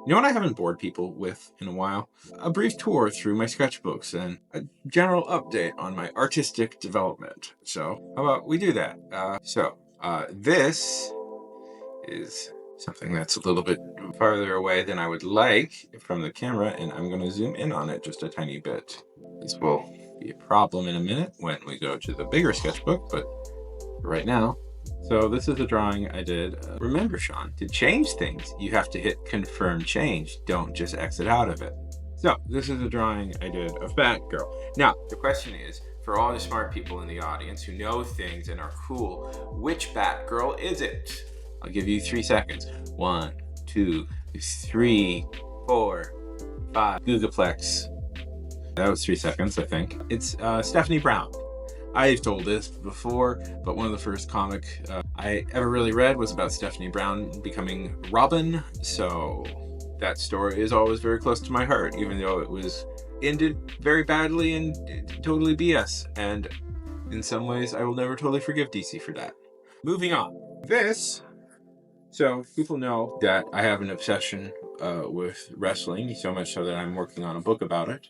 You know what I haven't bored people with in a while? A brief tour through my sketchbooks and a general update on my artistic development. So, how about we do that? This is something that's a little bit farther away than I would like from the camera, and I'm going to zoom in on it just a tiny bit. This will be a problem in a minute when we go to the bigger sketchbook, but right now. So this is a drawing I did. Remember, Sean, to change things, you have to hit confirm change. Don't just exit out of it. So this is a drawing I did of Batgirl. Now, the question is, for all the smart people in the audience who know things and are cool, which Batgirl is it? I'll give you 3 seconds. 1, 2, 3, 4, 5. Googleplex. That was 3 seconds, I think. It's Stephanie Brown. I've told this before, but one of the first comic I ever really read was about Stephanie Brown becoming Robin, so that story is always very close to my heart, even though it was ended very badly and totally BS, and in some ways I will never totally forgive DC for that. Moving on. So people know that I have an obsession with wrestling, so much so that I'm working on a book about it.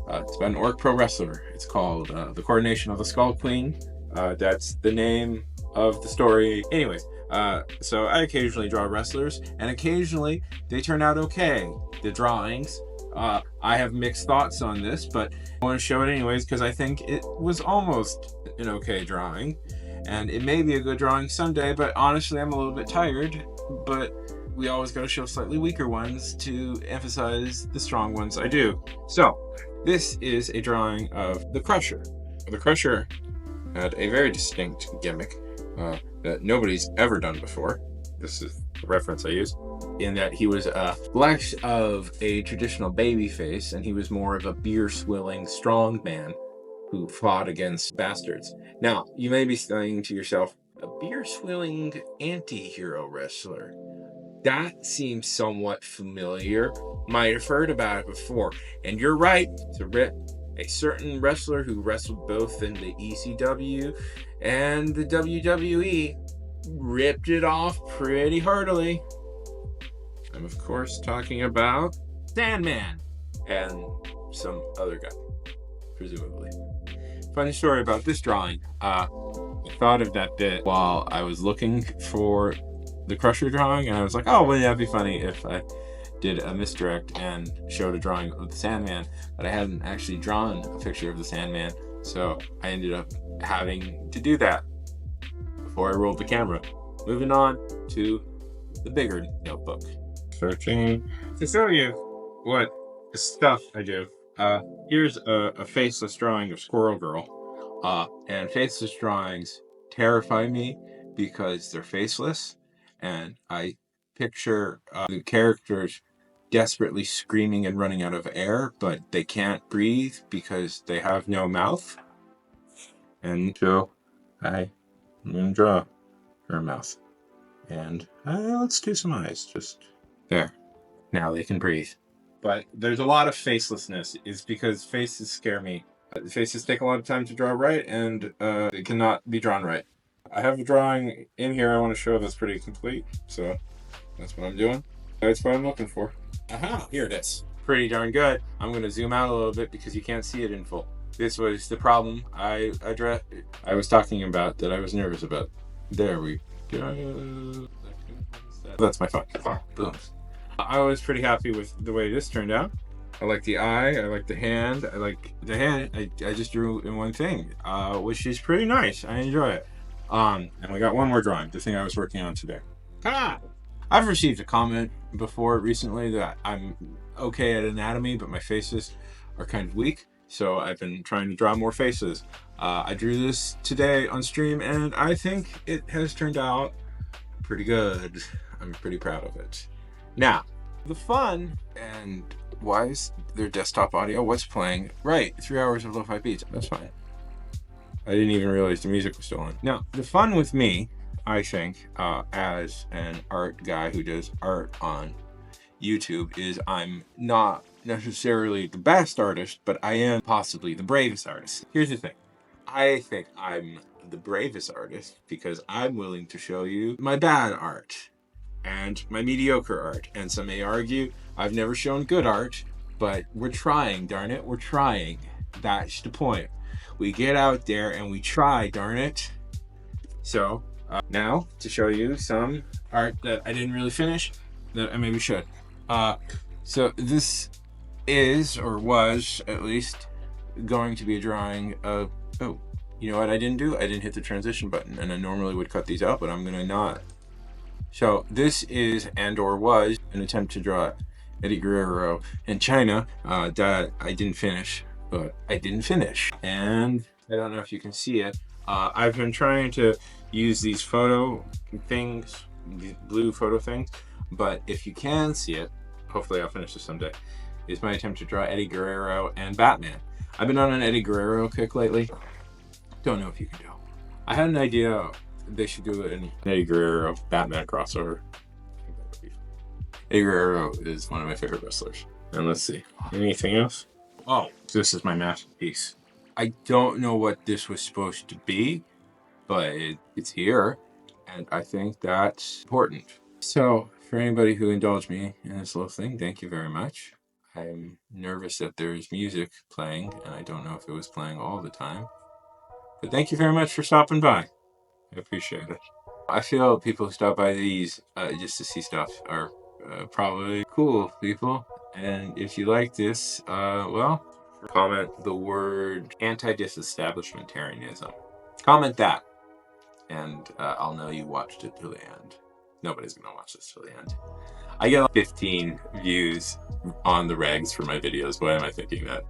It's about an orc pro wrestler. It's called The Coronation of the Skull Queen. That's the name of the story. Anyways, so I occasionally draw wrestlers, and occasionally they turn out okay. The drawings. I have mixed thoughts on this, but I want to show it anyways because I think it was almost an okay drawing. And it may be a good drawing someday, but honestly, I'm a little bit tired. But we always got to show slightly weaker ones to emphasize the strong ones I do. So, this is a drawing of the Crusher. The Crusher had a very distinct gimmick that nobody's ever done before. This is the reference I use. In that he was less of a traditional baby face, and he was more of a beer-swilling strong man who fought against bastards. Now, you may be saying to yourself, a beer-swilling anti-hero wrestler. That seems somewhat familiar. Might have heard about it before. And you're right, a certain wrestler who wrestled both in the ECW and the WWE ripped it off pretty heartily. I'm of course talking about Sandman and some other guy, presumably. Funny story about this drawing. I thought of that bit while I was looking for the Crusher drawing, and I was like, oh, wouldn't that be funny if I did a misdirect and showed a drawing of the Sandman, but I hadn't actually drawn a picture of the Sandman, so I ended up having to do that before I rolled the camera. Moving on to the bigger notebook. Searching to show you what stuff I do. Here's a faceless drawing of Squirrel Girl, and faceless drawings terrify me because they're faceless, and I picture the characters desperately screaming and running out of air, but they can't breathe because they have no mouth. And so I'm going to draw her mouth. And let's do some eyes, just there. Now they can breathe. But there's a lot of facelessness. It's because faces scare me. Faces take a lot of time to draw right, and it cannot be drawn right. I have a drawing in here I want to show that's pretty complete, so that's what I'm doing. That's what I'm looking for. Aha, here it is. Pretty darn good. I'm going to zoom out a little bit because you can't see it in full. This was the problem I was talking about that I was nervous about. There we go. That's my phone. Boom. I was pretty happy with the way this turned out. I like the eye, I like the hand, I just drew in one thing, which is pretty nice. I enjoy it. And we got one more drawing, the thing I was working on today. I've received a comment before recently that I'm okay at anatomy, but my faces are kind of weak, so I've been trying to draw more faces. I drew this today on stream, and I think it has turned out pretty good. I'm pretty proud of it. Now, the fun, and why is there desktop audio? What's playing? Right, 3 hours of lo-fi beats. That's fine. I didn't even realize the music was still on. Now, the fun with me, I think, as an art guy who does art on YouTube, is I'm not necessarily the best artist, but I am possibly the bravest artist. Here's the thing. I think I'm the bravest artist because I'm willing to show you my bad art and my mediocre art, and some may argue I've never shown good art, but we're trying, darn it, we're trying. That's the point. We get out there and we try, darn it. So now to show you some art that I didn't really finish, that I maybe should. So this is, or was at least, going to be a drawing of, oh, you know what I didn't do? I didn't hit the transition button, and I normally would cut these out, but I'm gonna not. So this is, and or was, an attempt to draw Eddie Guerrero in China that I didn't finish, but I didn't finish. And I don't know if you can see it. I've been trying to use these photo things, these blue photo things, but if you can see it, hopefully I'll finish this someday, is my attempt to draw Eddie Guerrero and Batman. I've been on an Eddie Guerrero kick lately. Don't know if you can tell. I had an idea they should do an Eddie Guerrero Batman crossover. Eddie Guerrero is one of my favorite wrestlers. And let's see, anything else? Oh, this is my masterpiece. I don't know what this was supposed to be, but it's here, and I think that's important. So, for anybody who indulged me in this little thing, thank you very much. I'm nervous that there's music playing, and I don't know if it was playing all the time. But thank you very much for stopping by. I appreciate it. I feel people who stop by these just to see stuff are probably cool people. And if you like this, well, comment the word anti-disestablishmentarianism. Comment that, and I'll know you watched it till the end. Nobody's gonna watch this till the end. I get like 15 views on the regs for my videos. Why am I thinking that?